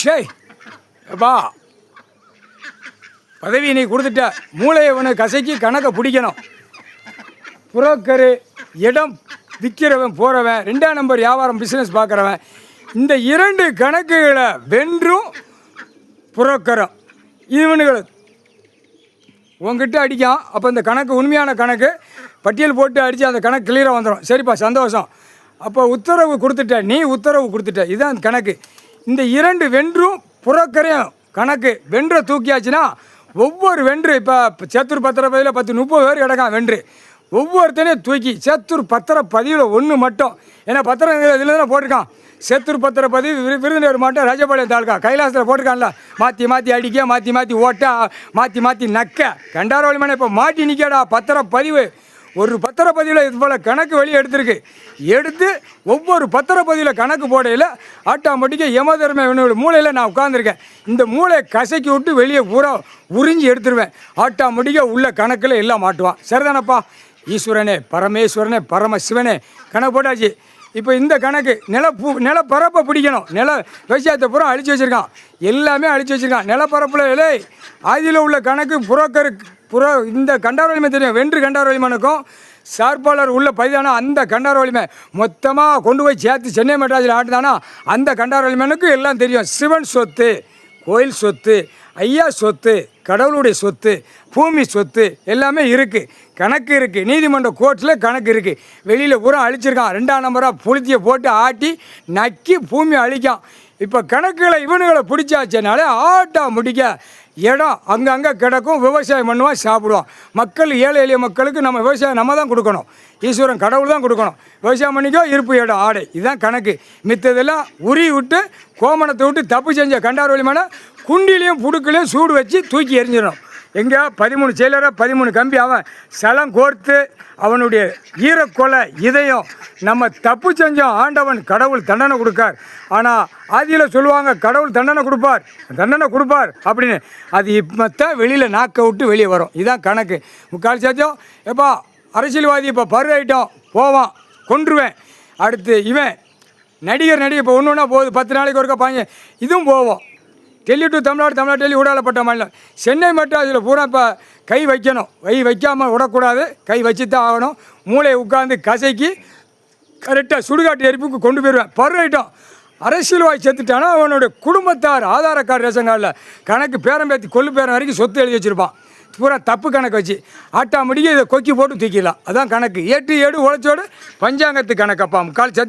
ஷேய் அப்பா பதவி நீ கொடுத்துட்ட, மூளையை உனக்கு கசக்கி கணக்கை பிடிக்கணும். புரோக்கரு, இடம் விற்கிறவன் போகிறவன், 2ஆம் நம்பர் வியாபாரம் பிஸ்னஸ் பார்க்குறவன், இந்த 2 கணக்குகளை வென்றும் புரோக்கரும் இவனுங்களை உங்ககிட்ட அடிக்கான். அப்போ இந்த கணக்கு உண்மையான கணக்கு பட்டியல் போட்டு அடித்து அந்த கணக்கு கிளியராக வந்துடும். சரிப்பா, சந்தோஷம். அப்போ உத்தரவு கொடுத்துட்ட, நீ உத்தரவு கொடுத்துட்ட, இதுதான் கணக்கு. இந்த 2 வென்றும் புரோக்கரையும் கணக்கு வென்ற தூக்கியாச்சுன்னா ஒவ்வொரு வென்று இப்போ சேத்தூர் பத்திரப்பதிவில் 10-30 பேர் கிடக்கான் வென்று. ஒவ்வொருத்தனையும் தூக்கி சேத்தூர் பத்திரப்பதிவில் ஒன்று மட்டும், ஏன்னா பத்திரம் இதில் தானே போட்டிருக்கான். சேத்தூர் பத்திரப்பதிவு விருதுநகர் மாவட்டம் ராஜபாளையம் தாலுக்கா கைலாசத்தில் போட்டிருக்கான்ல. மாற்றி மாற்றி அடிக்க, மாற்றி மாற்றி ஓட்ட, மாற்றி மாற்றி நக்க, கண்டாரவழி மனை இப்போ மாட்டி நிற்கடா பத்திரப்பதிவு. ஒரு பத்திரப்பதிவில் இது போல் கணக்கு வெளியே எடுத்து ஒவ்வொரு பத்திரப்பதிவில் கணக்கு போடையில் ஆட்டோமேட்டிக்காக யமதர்ம என்னோட மூளையில் நான் உட்காந்துருக்கேன். இந்த மூளையை கசக்கி விட்டு வெளியே பூரா உறிஞ்சி எடுத்துருவேன். ஆட்டோமேட்டிக்காக உள்ள கணக்கில் எல்லாம் மாட்டுவான். சரிதானப்பா? ஈஸ்வரனே, பரமேஸ்வரனே, பரமசிவனே கணக்கு போட்டாச்சு. இப்போ இந்த கணக்கு நிலப்பரப்பை பிடிக்கணும். விவசாயத்தை பூரா அழிச்சு வச்சுருக்கான், எல்லாமே அழிச்சு வச்சுருக்கான். நிலப்பரப்பில் அதில் உள்ள கணக்கு இந்த கண்டாரவழிமை தெரியும். வென்று கண்டாரவழிமனுக்கும் சார்பாளர் உள்ள பதிதானா அந்த கண்டாரவழிமை மொத்தமாக கொண்டு போய் சேர்த்து சென்னை மெட்ராஸில் ஆட்டுதானா அந்த கண்டாரவழிமனுக்கு எல்லாம் தெரியும். சிவன் சொத்து, கோயில் சொத்து, ஐயா சொத்து, கடவுளுடைய சொத்து, பூமி சொத்து எல்லாமே இருக்குது, கணக்கு இருக்குது. நீதிமன்ற கோர்ட்டில் கணக்கு இருக்குது. வெளியில் பூரா அழிச்சிருக்கான். 2ஆம் நம்பராக புளுத்தியை போட்டு ஆட்டி நக்கி பூமி அழிக்கான். இப்போ கணக்குகளை இவனுங்களை பிடிச்சாச்சுனாலே முடிக்க இடம் அங்கங்கே கிடக்கும். விவசாயம் பண்ணுவான், சாப்பிடுவான். மக்கள், ஏழை எளிய மக்களுக்கு நம்ம விவசாயம் நம்ம தான் கொடுக்கணும். ஈஸ்வரன் கடவுள் தான் கொடுக்கணும். விவசாயம் பண்ணிக்கோ, இருப்பு இடம் ஆடை, இதுதான் கணக்கு. மித்ததெல்லாம் உரி விட்டு கோமணத்தை விட்டு தப்பு செஞ்ச கண்டாரவழிமான குண்டிலையும் புடுக்கலையும் சூடு வச்சு தூக்கி எரிஞ்சிடணும். எங்கே 13 செயலராக 13 கம்பி அவன் சலம் கோர்த்து அவனுடைய ஈரக்கொலை இதயம் நம்ம தப்பு செஞ்சோம். ஆண்டவன் கடவுள் தண்டனை கொடுக்கார். ஆனால் ஆதியில் சொல்லுவாங்க கடவுள் தண்டனை கொடுப்பார் அப்படின்னு. அது இப்போத்தான் வெளியில் நாக்க விட்டு வெளியே வரும். இதுதான் கணக்கு. முக்கால் சாத்தியம் எப்பா அரசியல்வாதி இப்போ பருவாயிட்டோம் போவான், கொன்றுவேன். அடுத்து இவன் நடிகர் இப்போ ஒன்று போகுது, 10 நாளைக்கு ஒருக்கா பாங்க, இதுவும் போவோம். டெல்லி டு தமிழ்நாடு டெல்லி ஊடாலப்பட்ட மாநிலம். சென்னை மெட்ராஸில் பூரா இப்போ கை வைக்கணும். வைக்காமல் விடக்கூடாது, கை வச்சு தான் ஆகணும். மூளையை உட்காந்து கசக்கி கரெக்டாக சுடுகாட்டு எரிப்புக்கு கொண்டு போயிடுவேன். பருவாயிட்டோம். அரசியல்வாதி செத்துட்டானா அவனுடைய குடும்பத்தார் ஆதார கார்டு, ரேஷன் கார்டில் கணக்கு, பேரம்பேத்தி கொள்ளு பேரம் வரைக்கும் சொத்து எழுதி வச்சுருப்பான். பூரா தப்பு கணக்கு வச்சு ஆட்டோமேட்டிக்காக இதை கொக்கி போட்டு தூக்கிடலாம். அதான் கணக்கு. 8 உழைச்சோடு பஞ்சாங்கத்து கணக்கப்பா. முக்கால் சத்தி